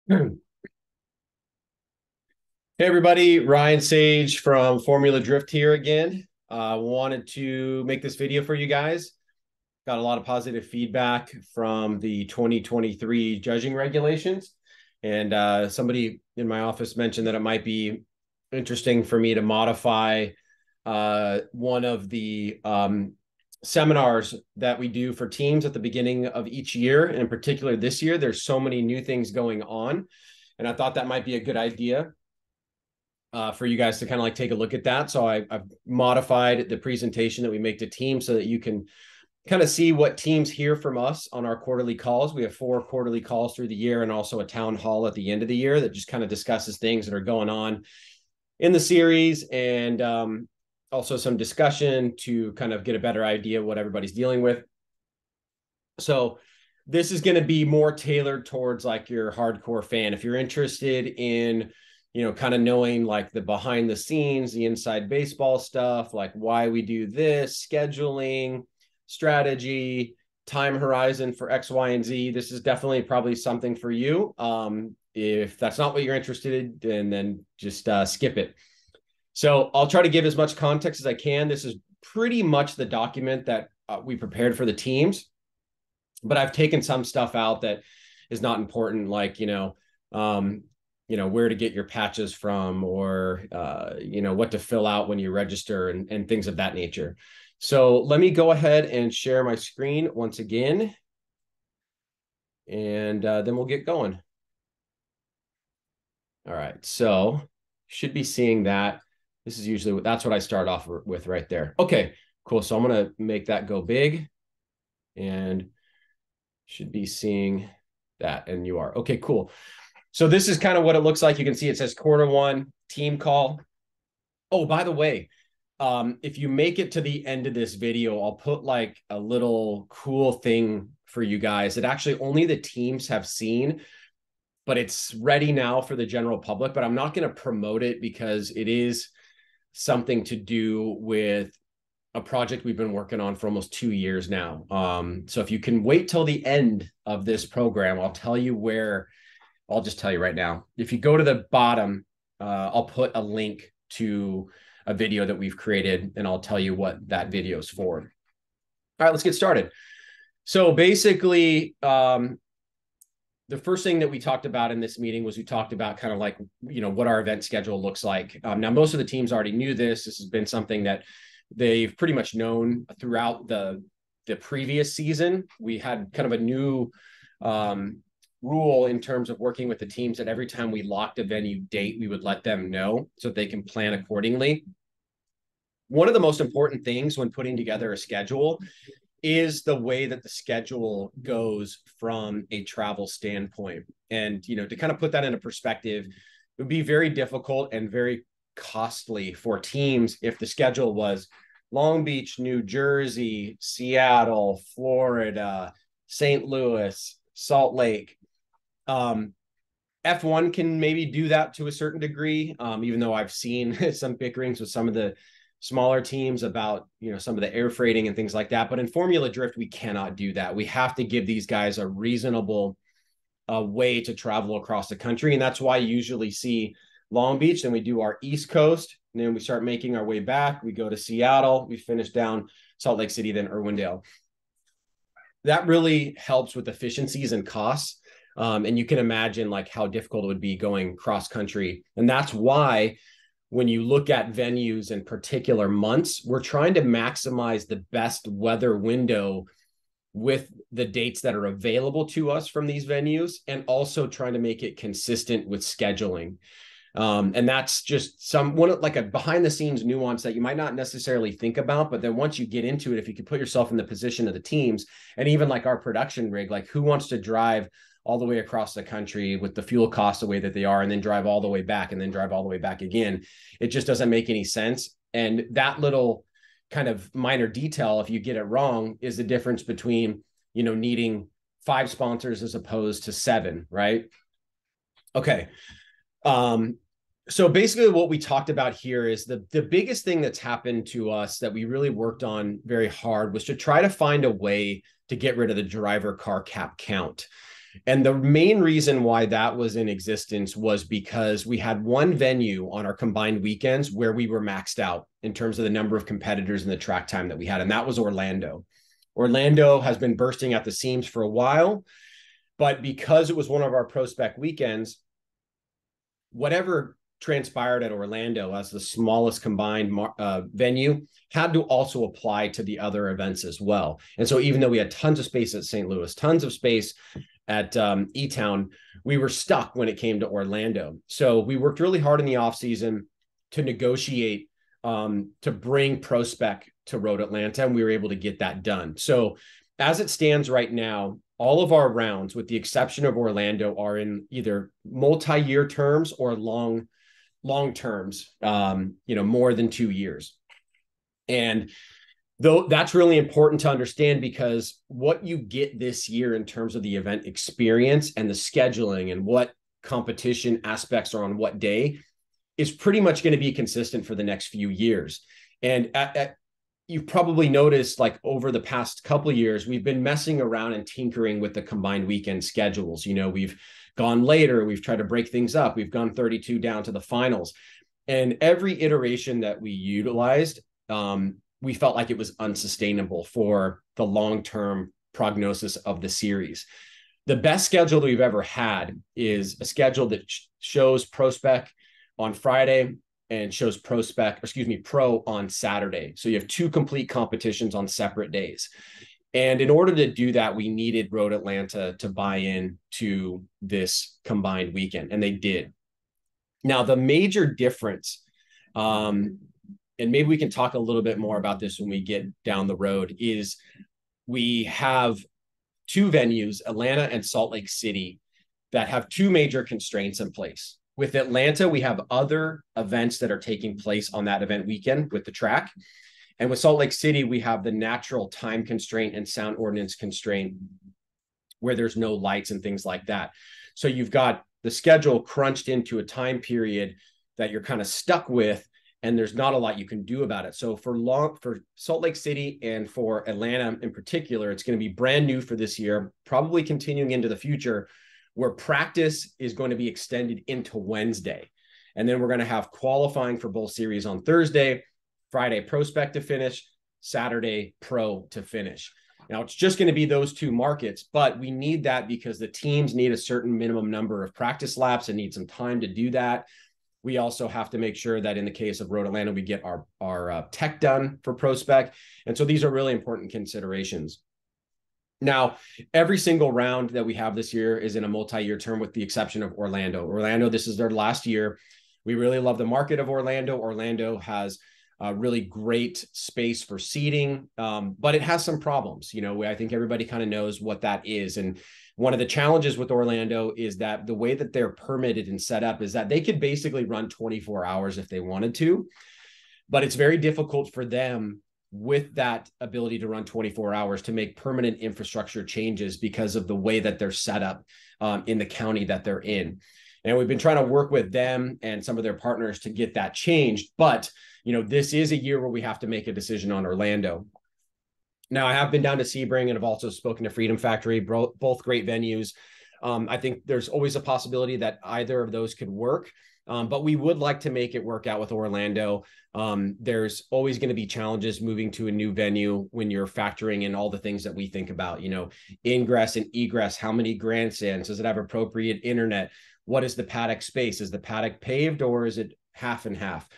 Hey everybody, Ryan Sage from Formula Drift here again. Wanted to make this video for you guys. Got a lot of positive feedback from the 2023 judging regulations. And somebody in my office mentioned that it might be interesting for me to modify one of the seminars that we do for teams at the beginning of each year. And in particular this year, there's so many new things going on. And I thought that might be a good idea for you guys to kind of like take a look at that. So I've modified the presentation that we make to teams so that you can kind of see what teams hear from us on our quarterly calls. We have 4 quarterly calls through the year and also a town hall at the end of the year that just kind of discusses things that are going on in the series, and also some discussion to kind of get a better idea of what everybody's dealing with. So this is going to be more tailored towards like your hardcore fan. If you're interested in kind of knowing like the behind the scenes, the inside baseball stuff, like why we do this, scheduling, strategy, time horizon for X, Y, and Z. This is definitely probably something for you. If that's not what you're interested in, then just skip it. So I'll try to give as much context as I can. This is pretty much the document that we prepared for the teams, but I've taken some stuff out that is not important, like, where to get your patches from, or, what to fill out when you register, and things of that nature. So let me go ahead and share my screen once again, and then we'll get going. All right, so should be seeing that. This is usually, that's what I start off with right there. Okay, cool. So I'm going to make that go big, and should be seeing that, and you are. Okay, cool. So this is kind of what it looks like. You can see it says quarter 1 team call. Oh, by the way, if you make it to the end of this video, I'll put like a little cool thing for you guys that actually only the teams have seen, but it's ready now for the general public. But I'm not going to promote it because it is something to do with a project we've been working on for almost 2 years now. So if you can wait till the end of this program, I'll tell you where. I'll just tell you right now. If you go to the bottom, I'll put a link to a video that we've created, and I'll tell you what that video is for. All right, let's get started. So basically, the first thing that we talked about in this meeting was we talked about kind of like, what our event schedule looks like. Now, most of the teams already knew this. This has been something that they've pretty much known throughout the previous season. We had kind of a new rule in terms of working with the teams that every time we locked a venue date, we would let them know so that they can plan accordingly. One of the most important things when putting together a schedule is the way that the schedule goes from a travel standpoint. And, to kind of put that into perspective, it would be very difficult and very costly for teams if the schedule was Long Beach, New Jersey, Seattle, Florida, St. Louis, Salt Lake. F1 can maybe do that to a certain degree, even though I've seen some bickerings with some of the smaller teams about, some of the air freighting and things like that. But in Formula Drift, we cannot do that. We have to give these guys a reasonable way to travel across the country. And that's why you usually see Long Beach, then we do our East Coast, and then we start making our way back. We go to Seattle, we finish down Salt Lake City, then Irwindale. That really helps with efficiencies and costs. And you can imagine like how difficult it would be going cross country. And that's why when you look at venues in particular months, we're trying to maximize the best weather window with the dates that are available to us from these venues, and also trying to make it consistent with scheduling. And that's just like a behind the scenes nuance that you might not necessarily think about. But then once you get into it, if you could put yourself in the position of the teams, and even like our production rig, like who wants to drive all the way across the country with the fuel costs the way that they are, and then drive all the way back, and then drive all the way back again? It just doesn't make any sense. And that little kind of minor detail, if you get it wrong, is the difference between, needing 5 sponsors as opposed to 7, right? Okay. So basically what we talked about here is the biggest thing that's happened to us that we really worked on very hard was to try to find a way to get rid of the driver car cap count. And the main reason why that was in existence was because we had one venue on our combined weekends where we were maxed out in terms of the number of competitors and the track time that we had. And that was Orlando. Orlando has been bursting at the seams for a while, but because it was one of our pro spec weekends, whatever transpired at Orlando as the smallest combined venue had to also apply to the other events as well. And so even though we had tons of space at St. Louis, tons of space at E-Town, we were stuck when it came to Orlando. So we worked really hard in the off season to negotiate to bring Pro Spec to Road Atlanta, and we were able to get that done. So as it stands right now, all of our rounds, with the exception of Orlando, are in either multi-year terms or long terms, more than 2 years. And though that's really important to understand, because what you get this year in terms of the event experience and the scheduling and what competition aspects are on what day is pretty much going to be consistent for the next few years. And you've probably noticed, like, over the past couple of years, we've been messing around and tinkering with the combined weekend schedules. We've gone later, we've tried to break things up, we've gone 32 down to the finals. And every iteration that we utilized, we felt like it was unsustainable for the long-term prognosis of the series. The best schedule that we've ever had is a schedule that shows Pro Spec on Friday and shows Pro on Saturday. So you have 2 complete competitions on separate days. And in order to do that, we needed Road Atlanta to buy in to this combined weekend, and they did. Now, the major difference, and maybe we can talk a little bit more about this when we get down the road, is we have 2 venues, Atlanta and Salt Lake City, that have 2 major constraints in place. With Atlanta, we have other events that are taking place on that event weekend with the track. And with Salt Lake City, we have the natural time constraint and sound ordinance constraint where there's no lights and things like that. So you've got the schedule crunched into a time period that you're kind of stuck with, and there's not a lot you can do about it. So for Salt Lake City and for Atlanta in particular, it's going to be brand new for this year, probably continuing into the future, where practice is going to be extended into Wednesday. And then we're going to have qualifying for both series on Thursday, Friday Pro Spec to finish, Saturday Pro to finish. Now, it's just going to be those 2 markets, but we need that because the teams need a certain minimum number of practice laps and need some time to do that. We also have to make sure that in the case of Road Atlanta, we get our tech done for Pro Spec. And so these are really important considerations. Now, every single round that we have this year is in a multi-year term, with the exception of Orlando. Orlando, this is their last year. We really love the market of Orlando. Orlando has a really great space for seating, but it has some problems. I think everybody kind of knows what that is. And one of the challenges with Orlando is that the way that they're permitted and set up is that they could basically run 24 hours if they wanted to, but it's very difficult for them with that ability to run 24 hours to make permanent infrastructure changes because of the way that they're set up in the county that they're in. And we've been trying to work with them and some of their partners to get that changed. But, this is a year where we have to make a decision on Orlando. Now, I have been down to Sebring and have also spoken to Freedom Factory, both great venues. I think there's always a possibility that either of those could work. But we would like to make it work out with Orlando. There's always going to be challenges moving to a new venue when you're factoring in all the things that we think about, ingress and egress, how many grandstands, does it have appropriate internet? What is the paddock space? Is the paddock paved or is it half and half?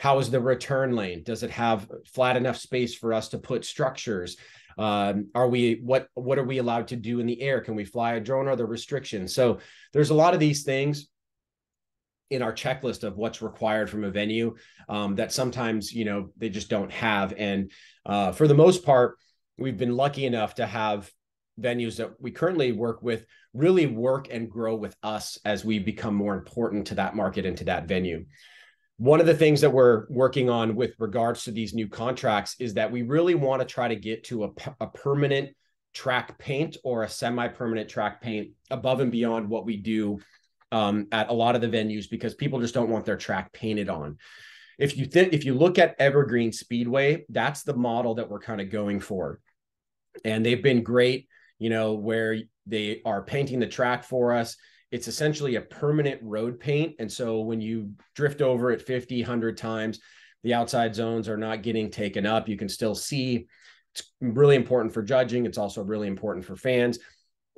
How is the return lane? Does it have flat enough space for us to put structures? What are we allowed to do in the air? Can we fly a drone? Are there restrictions? So there's a lot of these things in our checklist of what's required from a venue that sometimes, they just don't have. And for the most part, we've been lucky enough to have venues that we currently work with really work and grow with us as we become more important to that market and to that venue. One of the things that we're working on with regards to these new contracts is that we really want to try to get to a permanent track paint or a semi-permanent track paint above and beyond what we do at a lot of the venues, because people just don't want their track painted on. If you look at Evergreen Speedway, that's the model that we're kind of going for. And they've been great, where They are painting the track for us. It's essentially a permanent road paint. And so when you drift over it 50, 100 times, the outside zones are not getting taken up. You can still see. It's really important for judging. It's also really important for fans,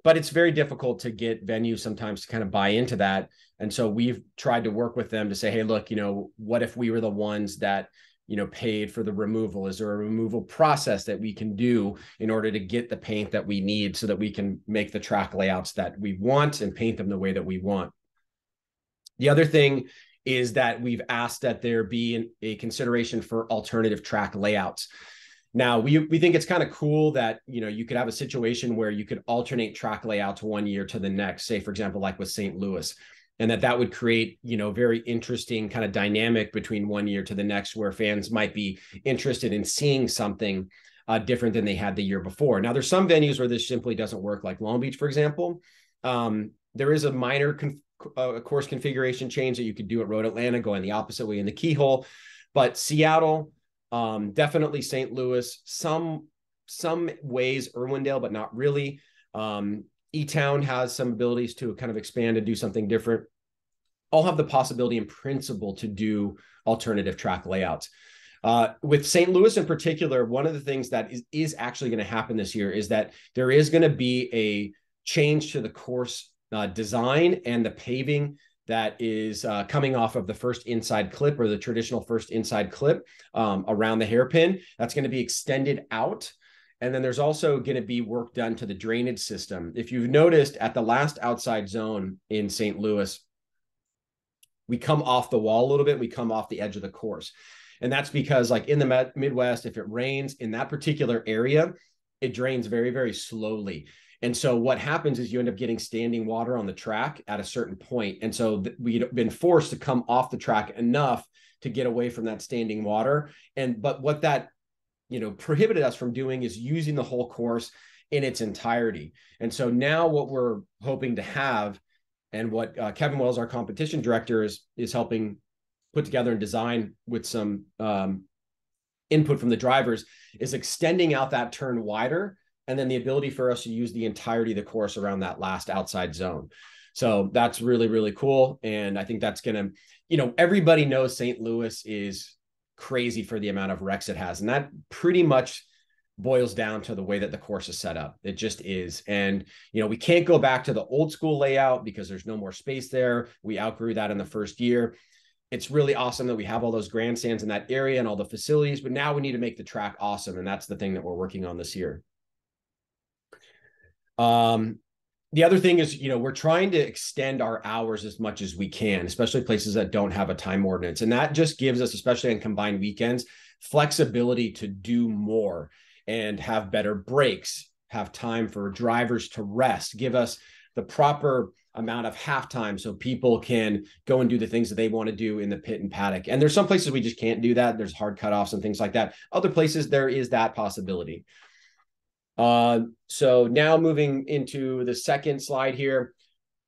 but it's very difficult to get venues sometimes to kind of buy into that. And so we've tried to work with them to say, hey, look, what if we were the ones that, paid for the removal? Is there a removal process that we can do in order to get the paint that we need so that we can make the track layouts that we want and paint them the way that we want? The other thing is that we've asked that there be a consideration for alternative track layouts. Now, we think it's kind of cool that, you could have a situation where you could alternate track layouts one year to the next, say, for example, like with St. Louis, and that would create, very interesting kind of dynamic between one year to the next, where fans might be interested in seeing something different than they had the year before. Now, there's some venues where this simply doesn't work, like Long Beach, for example. There is a minor course configuration change that you could do at Road Atlanta, going the opposite way in the keyhole, but Seattle, definitely St. Louis, some ways Irwindale, but not really. E-Town has some abilities to kind of expand and do something different. All have the possibility in principle to do alternative track layouts. With St. Louis in particular, one of the things that is actually going to happen this year is that there is going to be a change to the course design and the paving that is coming off of the first inside clip, or the traditional first inside clip around the hairpin. That's going to be extended out. And then there's also going to be work done to the drainage system. If you've noticed, at the last outside zone in St. Louis, we come off the wall a little bit. We come off the edge of the course. And that's because, like in the Midwest, if it rains in that particular area, it drains very, very slowly. And so what happens is you end up getting standing water on the track at a certain point. And so we've been forced to come off the track enough to get away from that standing water. But what that prohibited us from doing is using the whole course in its entirety. And so now what we're hoping to have, and what Kevin Wells, our competition director, is helping put together and design with some input from the drivers, is extending out that turn wider, and then the ability for us to use the entirety of the course around that last outside zone. So that's really, really cool. And I think that's going to, everybody knows St. Louis is crazy for the amount of wrecks it has. And that pretty much boils down to the way that the course is set up. It just is. And, we can't go back to the old school layout because there's no more space there. We outgrew that in the first year. It's really awesome that we have all those grandstands in that area and all the facilities, but now we need to make the track awesome. And that's the thing that we're working on this year. The other thing is, we're trying to extend our hours as much as we can, especially places that don't have a time ordinance. And that just gives us, especially on combined weekends, flexibility to do more and have better breaks, have time for drivers to rest, give us the proper amount of halftime so people can go and do the things that they want to do in the pit and paddock. And there's some places we just can't do that. There's hard cutoffs and things like that. Other places there is that possibility. So now moving into the second slide here,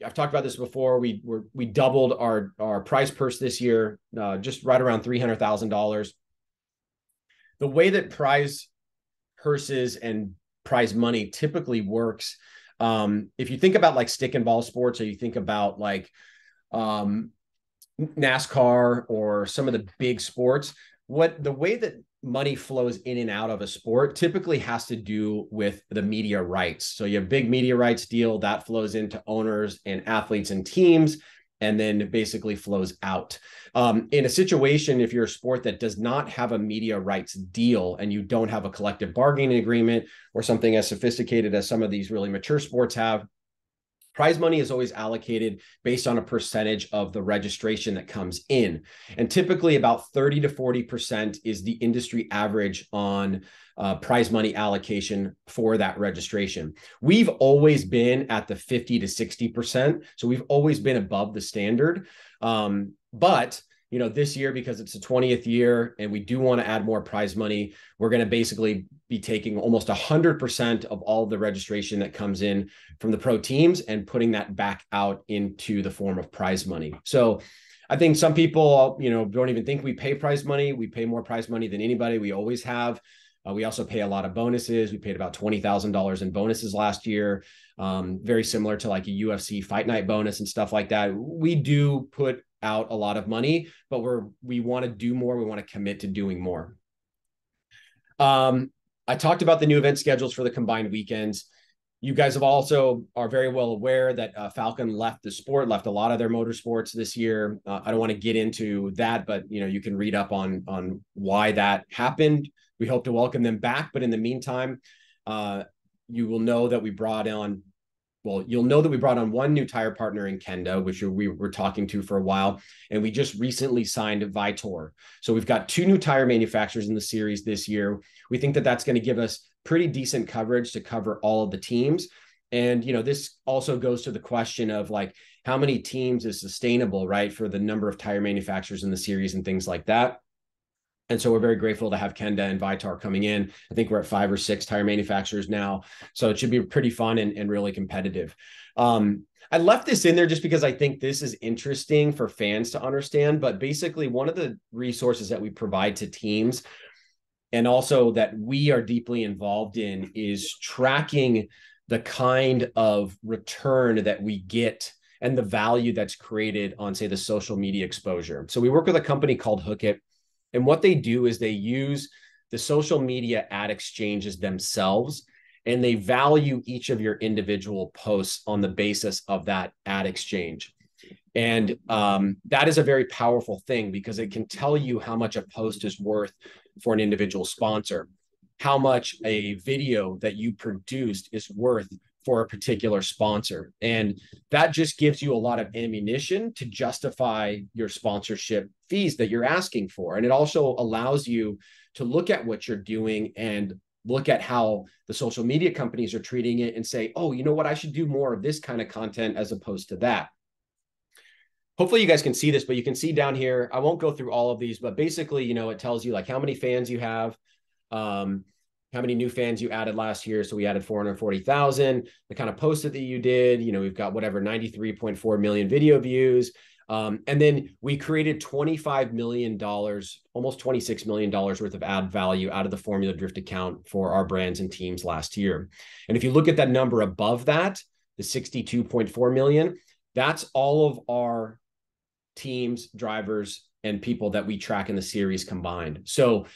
I've talked about this before. We doubled our prize purse this year, just right around $300,000. The way that prize purses and prize money typically works, if you think about like stick and ball sports, or you think about like NASCAR or some of the big sports, the way that money flows in and out of a sport typically has to do with the media rights. So you have big media rights deal that flows into owners and athletes and teams, and then it basically flows out. In a situation, if you're a sport that does not have a media rights deal and you don't have a collective bargaining agreement or something as sophisticated as some of these really mature sports have, prize money is always allocated based on a percentage of the registration that comes in. And typically about 30 to 40% is the industry average on prize money allocation for that registration. We've always been at the 50 to 60%. So we've always been above the standard. But this year, because it's the 20th year and we do want to add more prize money, we're going to basically be taking almost 100% of all the registration that comes in from the pro teams and putting that back out into the form of prize money. So I think some people, don't even think we pay prize money. We pay more prize money than anybody. We always have. We also pay a lot of bonuses. We paid about $20,000 in bonuses last year, very similar to like a UFC fight night bonus and stuff like that. We do put out a lot of money, but we want to do more. We want to commit to doing more. I talked about the new event schedules for the combined weekends. You guys are very well aware that Falcon left the sport, left a lot of their motorsports this year. I don't want to get into that, but you can read up on why that happened. We hope to welcome them back, but in the meantime, you will know that we brought on. Well, you'll know that we brought on one new tire partner in Kenda, which we were talking to for a while, and we just recently signed Vitor. So we've got two new tire manufacturers in the series this year. We think that that's going to give us pretty decent coverage to cover all of the teams. And, this also goes to the question of like, how many teams is sustainable, right, for the number of tire manufacturers in the series and things like that. And so we're very grateful to have Kenda and Vitor coming in. I think we're at 5 or 6 tire manufacturers now. So it should be pretty fun and really competitive. I left this in there just because I think this is interesting for fans to understand. But basically, one of the resources that we provide to teams and also that we are deeply involved in is tracking the kind of return that we get and the value that's created on, say, the social media exposure. So we work with a company called Hookit. And what they do is they use the social media ad exchanges themselves, and they value each of your individual posts on the basis of that ad exchange. And that is a very powerful thing because it can tell you how much a post is worth for an individual sponsor, how much a video that you produced is worth for a particular sponsor. And that just gives you a lot of ammunition to justify your sponsorship fees that you're asking for. And it also allows you to look at what you're doing and look at how the social media companies are treating it and say, oh, you know what, I should do more of this kind of content as opposed to that. Hopefully you guys can see this, but you can see down here, I won't go through all of these, but basically, it tells you like how many fans you have, how many new fans you added last year. So we added 440,000, the kind of post that you did, we've got whatever, 93.4 million video views. And then we created $25 million, almost $26 million worth of ad value out of the Formula Drift account for our brands and teams last year. And if you look at that number above that, the 62.4 million, that's all of our teams, drivers, and people that we track in the series combined. So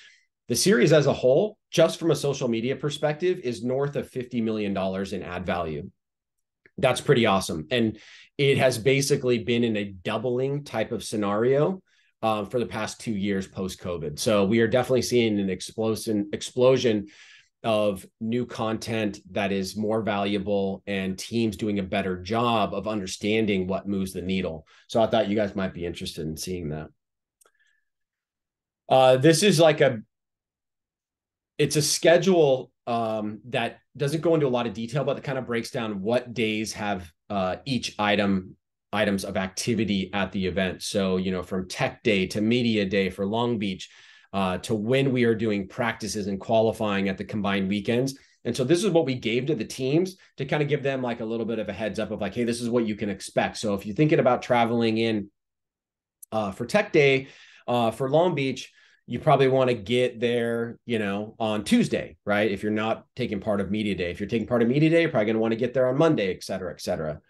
the series as a whole, just from a social media perspective, is north of $50 million in ad value. That's pretty awesome. And it has basically been in a doubling type of scenario for the past 2 years post-COVID. So we are definitely seeing an explosion of new content that is more valuable and teams doing a better job of understanding what moves the needle. So I thought you guys might be interested in seeing that. This is like it's a schedule that doesn't go into a lot of detail, but it kind of breaks down what days have each items of activity at the event. So, from tech day to media day for Long Beach to when we are doing practices and qualifying at the combined weekends. And so this is what we gave to the teams to kind of give them like a little bit of a heads up of like, hey, this is what you can expect. So if you're thinking about traveling in for tech day for Long Beach, you probably want to get there, on Tuesday, right? If you're not taking part of media day. If you're taking part of media day, you're probably going to want to get there on Monday, et cetera, et cetera.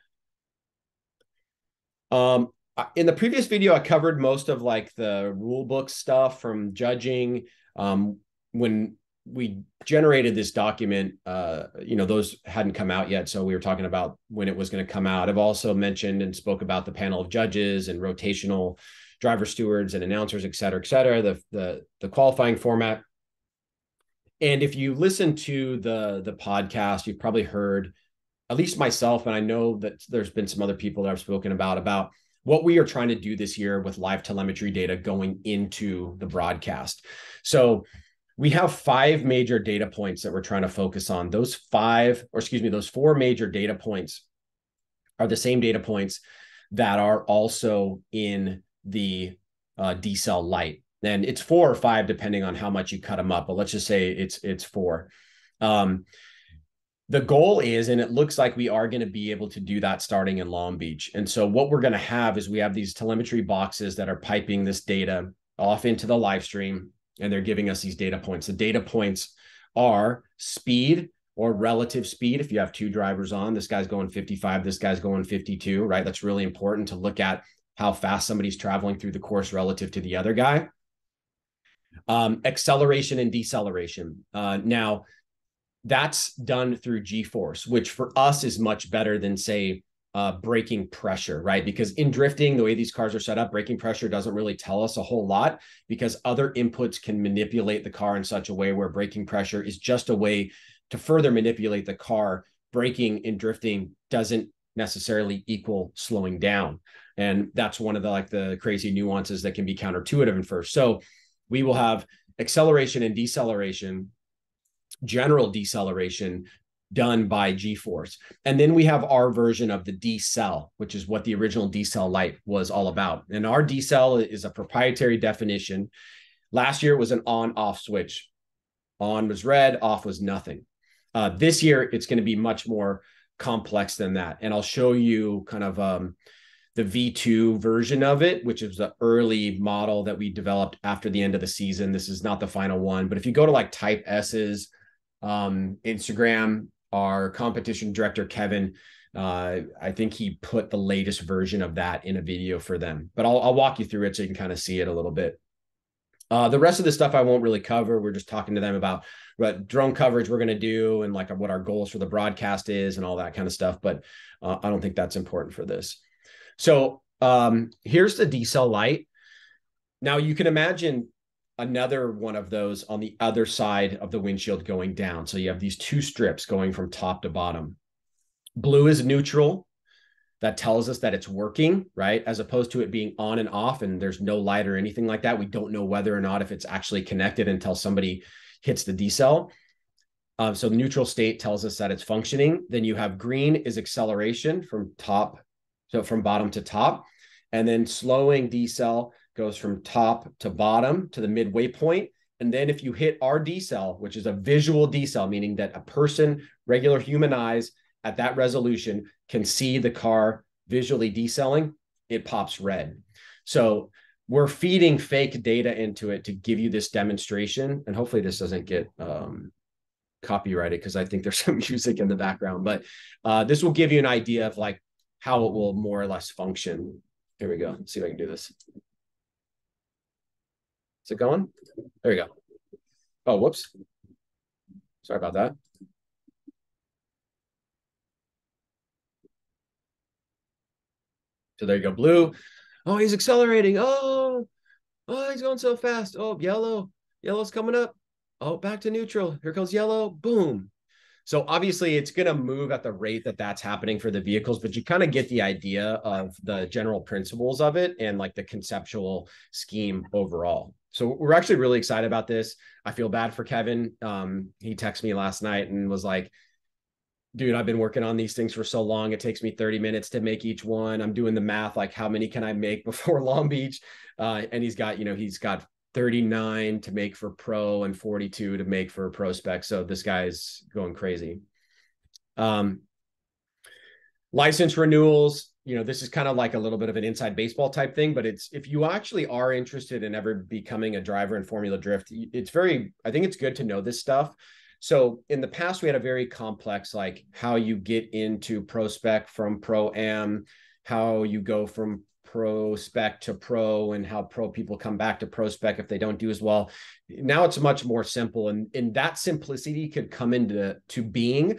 In the previous video, I covered most of like the rule book stuff from judging. When we generated this document, those hadn't come out yet. So we were talking about when it was going to come out. I've also mentioned and spoke about the panel of judges and rotational driver stewards and announcers, et cetera, the qualifying format. And if you listen to the podcast, you've probably heard, at least myself, and I know that there's been some other people that I've spoken about what we are trying to do this year with live telemetry data going into the broadcast. So we have 5 major data points that we're trying to focus on. Those 4 major data points are the same data points that are also in the decel light. And it's 4 or 5, depending on how much you cut them up, but let's just say it's 4. The goal is, and it looks like we are going to be able to do that starting in Long Beach. And so what we're going to have is we have these telemetry boxes that are piping this data off into the live stream, and they're giving us these data points. The data points are speed or relative speed. If you have two drivers on, this guy's going 55, this guy's going 52, right? That's really important to look at how fast somebody's traveling through the course relative to the other guy. Acceleration and deceleration. Now, that's done through G-force, which for us is much better than, say, braking pressure, right? Because in drifting, the way these cars are set up, braking pressure doesn't really tell us a whole lot because other inputs can manipulate the car in such a way where braking pressure is just a way to further manipulate the car. Braking in drifting doesn't necessarily equal slowing down. And that's one of the crazy nuances that can be counterintuitive at first. So we will have acceleration and deceleration, general deceleration done by G-force. And then we have our version of the decel, which is what the original decel light was all about. And our decel is a proprietary definition. Last year it was an on-off switch. On was red, off was nothing. This year it's going to be much more complex than that. And I'll show you kind of the V2 version of it, which is the early model that we developed after the end of the season. This is not the final one, but if you go to like Type S's Instagram, our competition director, Kevin, I think he put the latest version of that in a video for them, but I'll walk you through it so you can kind of see it a little bit. The rest of the stuff I won't really cover. We're just talking to them about what drone coverage we're going to do and like what our goals for the broadcast is and all that kind of stuff. But I don't think that's important for this. So here's the decel light. Now you can imagine another one of those on the other side of the windshield going down. So you have these two strips going from top to bottom. Blue is neutral. That tells us that it's working, right? As opposed to it being on and off and there's no light or anything like that. We don't know whether or not if it's actually connected until somebody hits the decel. So the neutral state tells us that it's functioning. Then you have green is acceleration from top, so from bottom to top. And then slowing decel goes from top to bottom to the midway point. And then if you hit our decel, which is a visual decel, meaning that a person, regular human eyes at that resolution can see the car visually decelling, it pops red. So we're feeding fake data into it to give you this demonstration. And hopefully this doesn't get copyrighted because I think there's some music in the background, but this will give you an idea of like how it will more or less function. Here we go. Let's see if I can do this. Is it going? There we go. Oh, whoops. Sorry about that. So there you go. Blue. Oh, he's accelerating. Oh, he's going so fast. Oh, yellow. Yellow's coming up. Oh, back to neutral. Here goes yellow. Boom. So obviously it's going to move at the rate that that's happening for the vehicles, but you kind of get the idea of the general principles of it and like the conceptual scheme overall. So we're actually really excited about this. I feel bad for Kevin. He texted me last night and was like, dude, I've been working on these things for so long. It takes me 30 minutes to make each one. I'm doing the math, like how many can I make before Long Beach? And he's got 39 to make for pro and 42 to make for pro spec. So this guy's going crazy. License renewals, this is kind of like a little bit of an inside baseball type thing, but it's, if you actually are interested in ever becoming a driver in Formula Drift, I think it's good to know this stuff. So in the past, we had a very complex, like how you get into pro spec from pro am, how you go from pro spec to pro, and how pro people come back to pro spec if they don't do as well. Now it's much more simple, and that simplicity could come into being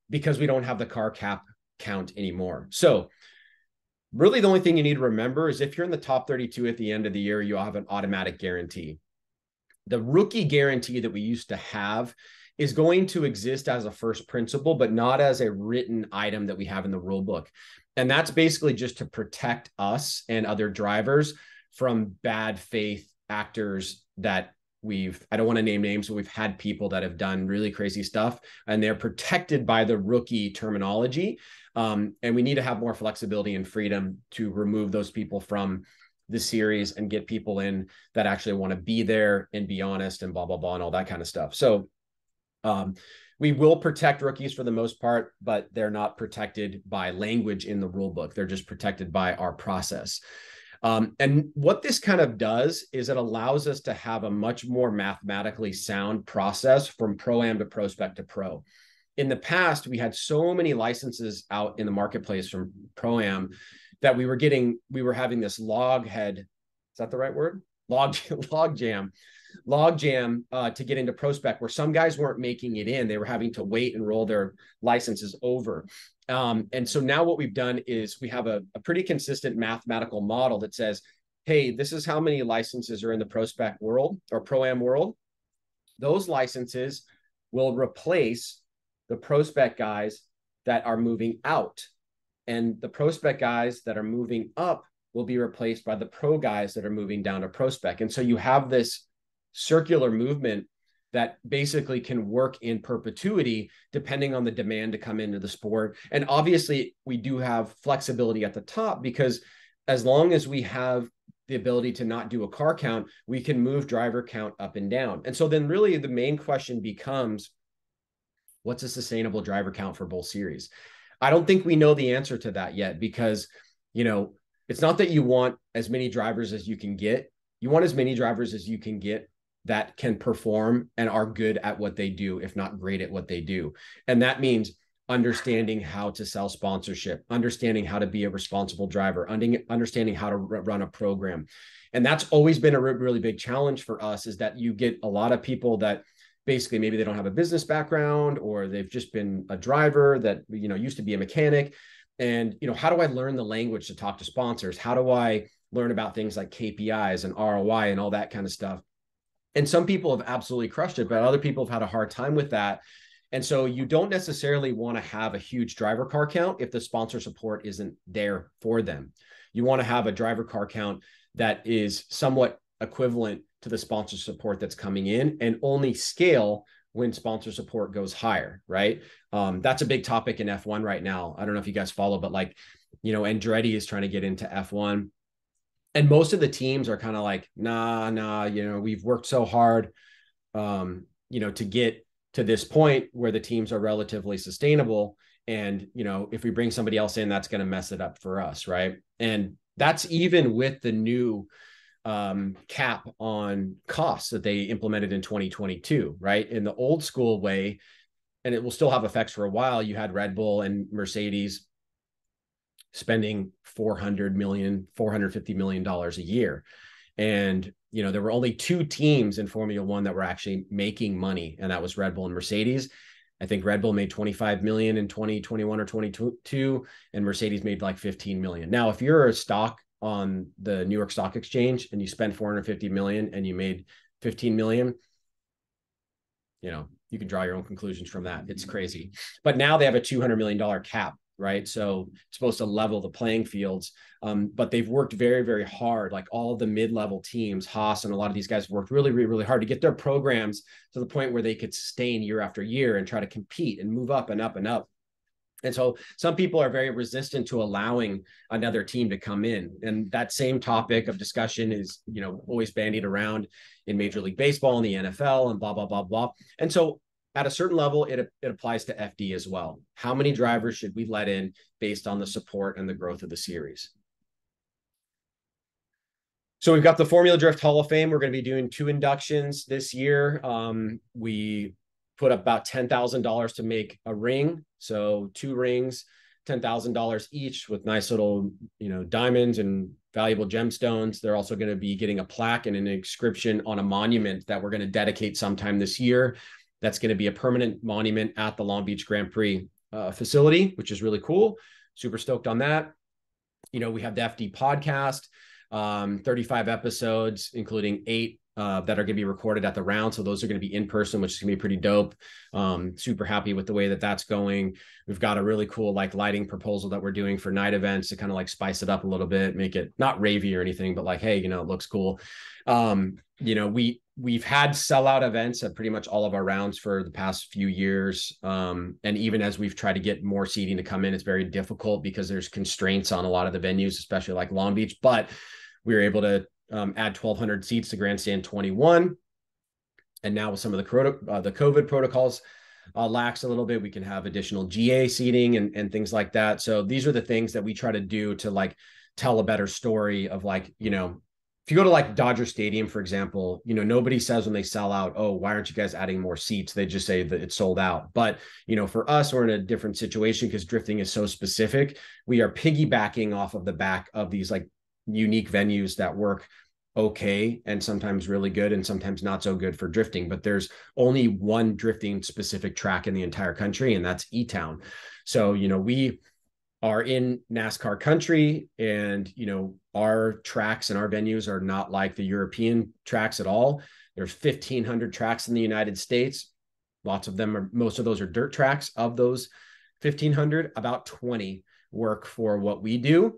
because we don't have the car cap count anymore. So really the only thing you need to remember is if you're in the top 32 at the end of the year, you'll have an automatic guarantee. The rookie guarantee that we used to have is going to exist as a first principle, but not as a written item that we have in the rule book. And that's basically just to protect us and other drivers from bad faith actors that I don't want to name names, but we've had people that have done really crazy stuff and they're protected by the rookie terminology. And we need to have more flexibility and freedom to remove those people from the series and get people in that actually want to be there and be honest and blah, blah, blah, and all that kind of stuff. So we will protect rookies for the most part, but they're not protected by language in the rule book. They're just protected by our process. And what this kind of does is it allows us to have a much more mathematically sound process from pro-am to prospect to pro. In the past, we had so many licenses out in the marketplace from pro-am that we were having this loghead. Is that the right word? Log jam to get into prospect, where some guys weren't making it in. They were having to wait and roll their licenses over. And so now what we've done is we have a pretty consistent mathematical model that says, hey, this is how many licenses are in the prospect world or pro-am world. Those licenses will replace the prospect guys that are moving out. And the prospect guys that are moving up will be replaced by the pro guys that are moving down to prospect. And so you have this circular movement that basically can work in perpetuity depending on the demand to come into the sport. And obviously we do have flexibility at the top, because as long as we have the ability to not do a car count, we can move driver count up and down. And so then really the main question becomes, what's a sustainable driver count for both series? I don't think we know the answer to that yet, because, it's not that you want as many drivers as you can get. You want as many drivers as you can get that can perform and are good at what they do, if not great at what they do. And that means understanding how to sell sponsorship, understanding how to be a responsible driver, understanding how to run a program. And that's always been a really big challenge for us, is that you get a lot of people that basically maybe they don't have a business background, or they've just been a driver that, used to be a mechanic. And, how do I learn the language to talk to sponsors? How do I learn about things like KPIs and ROI and all that kind of stuff? And some people have absolutely crushed it, but other people have had a hard time with that. And so you don't necessarily want to have a huge driver car count if the sponsor support isn't there for them. You want to have a driver car count that is somewhat equivalent to the sponsor support that's coming in, and only scale when sponsor support goes higher, right? That's a big topic in F1 right now. I don't know if you guys follow, but Andretti is trying to get into F1. And most of the teams are kind of like, nah, we've worked so hard, to get to this point where the teams are relatively sustainable. And, if we bring somebody else in, that's going to mess it up for us, right? And that's even with the new cap on costs that they implemented in 2022, right? In the old school way, and it will still have effects for a while, you had Red Bull and Mercedes spending $450 million a year. And, there were only two teams in Formula One that were actually making money, and that was Red Bull and Mercedes. I think Red Bull made 25 million in 2021 or 22, and Mercedes made like 15 million. Now, if you're a stock on the New York Stock Exchange and you spend 450 million and you made 15 million, you can draw your own conclusions from that. It's crazy. But now they have a $200 million cap, right? So it's supposed to level the playing fields. But they've worked very, very hard. Like all of the mid-level teams, Haas and a lot of these guys worked really, really, really hard to get their programs to the point where they could sustain year after year and try to compete and move up and up and up. And so some people are very resistant to allowing another team to come in. And that same topic of discussion is, always bandied around in Major League Baseball and the NFL and blah, blah, blah, blah. And so at a certain level, it applies to FD as well. How many drivers should we let in based on the support and the growth of the series? So we've got the Formula Drift Hall of Fame. We're going to be doing 2 inductions this year. We put up about $10,000 to make a ring. So 2 rings, $10,000 each, with nice little, diamonds and valuable gemstones. They're also going to be getting a plaque and an inscription on a monument that we're going to dedicate sometime this year. That's going to be a permanent monument at the Long Beach Grand Prix facility, which is really cool. Super stoked on that. We have the FD podcast, 35 episodes, including 8 that are going to be recorded at the round. So those are going to be in person, which is going to be pretty dope. Super happy with the way that that's going. We've got a really cool lighting proposal that we're doing for night events to kind of spice it up a little bit, make it not ravey or anything, but hey, it looks cool. We've had sellout events at pretty much all of our rounds for the past few years. And even as we've tried to get more seating to come in, it's very difficult because there's constraints on a lot of the venues, especially like Long Beach, but we were able to add 1,200 seats to Grandstand 21. And now with some of the COVID protocols lax a little bit, we can have additional GA seating and things like that. So these are the things that we try to do to tell a better story of like, you know, if you go to like Dodger Stadium, for example, you know, nobody says when they sell out, oh, why aren't you guys adding more seats? They just say that it's sold out. But, you know, for us, we're in a different situation because drifting is so specific. We are piggybacking off of the back of these like unique venues that work okay and sometimes really good and sometimes not so good for drifting. But there's only one drifting specific track in the entire country, and that's E-Town. So, you know, we are in NASCAR country, and you know, our tracks and our venues are not like the European tracks at all. There's 1,500 tracks in the United States. Lots of them are, most of those are dirt tracks. Of those 1,500, about 20 work for what we do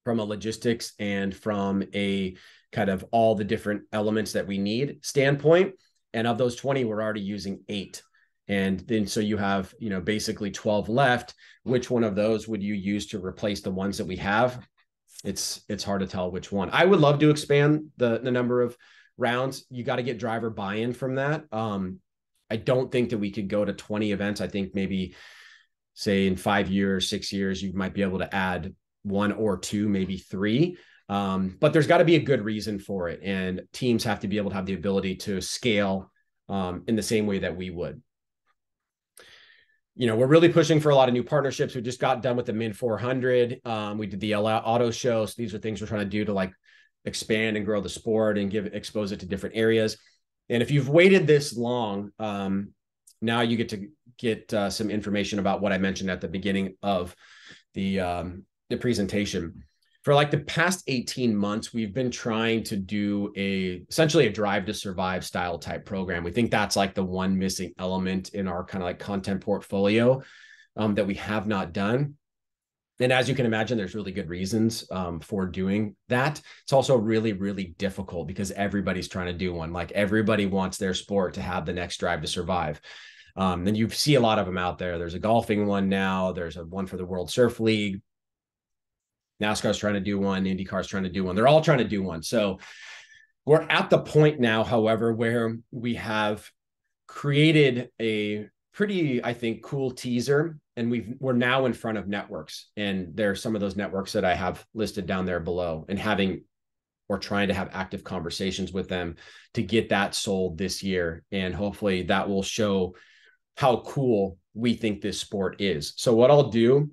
from a logistics and from a kind of all the different elements that we need standpoint. And of those 20, we're already using 8. And then so you have, you know, basically 12 left. Which one of those would you use to replace the ones that we have? It's hard to tell which one. I would love to expand the number of rounds. You got to get driver buy-in from that. I don't think that we could go to 20 events. I think maybe say in 5 years, 6 years, you might be able to add 1 or 2, maybe 3. But there's got to be a good reason for it. And teams have to be able to have the ability to scale in the same way that we would. You know, we're really pushing for a lot of new partnerships. We just got done with the Min 400. We did the LA Auto Show. So these are things we're trying to do to like expand and grow the sport and expose it to different areas. And if you've waited this long, now you get to get some information about what I mentioned at the beginning of the presentation. For like the past 18 months, we've been trying to do essentially a drive to survive style type program. We think that's like the one missing element in our kind of like content portfolio that we have not done. And as you can imagine, there's really good reasons for doing that. It's also really, really difficult because everybody's trying to do one. Like everybody wants their sport to have the next drive to survive. And you see a lot of them out there. There's a golfing one now. There's a one for the World Surf League. NASCAR's trying to do one. IndyCar's trying to do one. They're all trying to do one. So we're at the point now, however, where we have created a pretty, I think, cool teaser. And we're now in front of networks. And there are some of those networks that I have listed down there below, and trying to have active conversations with them to get that sold this year. And hopefully that will show how cool we think this sport is. So what I'll do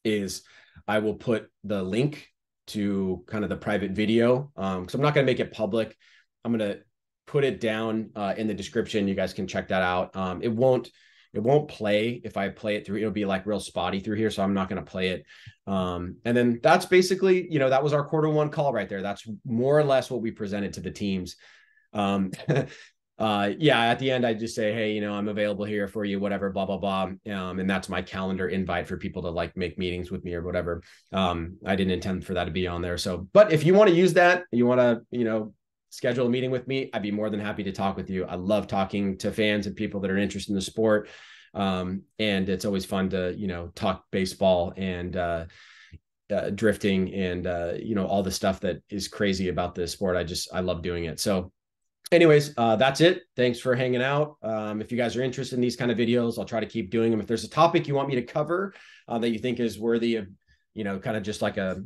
is I will put the link to kind of the private video. So I'm not going to make it public. I'm going to put it down in the description. You guys can check that out. It won't play if I play it through. It'll be like real spotty through here. So I'm not going to play it. And then that's basically, you know, that was our Q1 call right there. That's more or less what we presented to the teams. Yeah, at the end, I just say, hey, you know, I'm available here for you, whatever, blah, blah, blah. And that's my calendar invite for people to like make meetings with me or whatever. I didn't intend for that to be on there. So, but if you want to use that, you want to, you know, schedule a meeting with me, I'd be more than happy to talk with you. I love talking to fans and people that are interested in the sport. And it's always fun to, you know, talk baseball and drifting and, you know, all the stuff that is crazy about this sport. I love doing it. So anyways, that's it. Thanks for hanging out. If you guys are interested in these kind of videos, I'll try to keep doing them. If there's a topic you want me to cover that you think is worthy of, you know, kind of just like a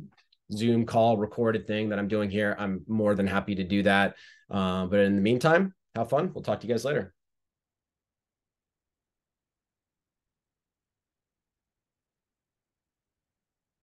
Zoom call recorded thing that I'm doing here, I'm more than happy to do that. But in the meantime, have fun. We'll talk to you guys later.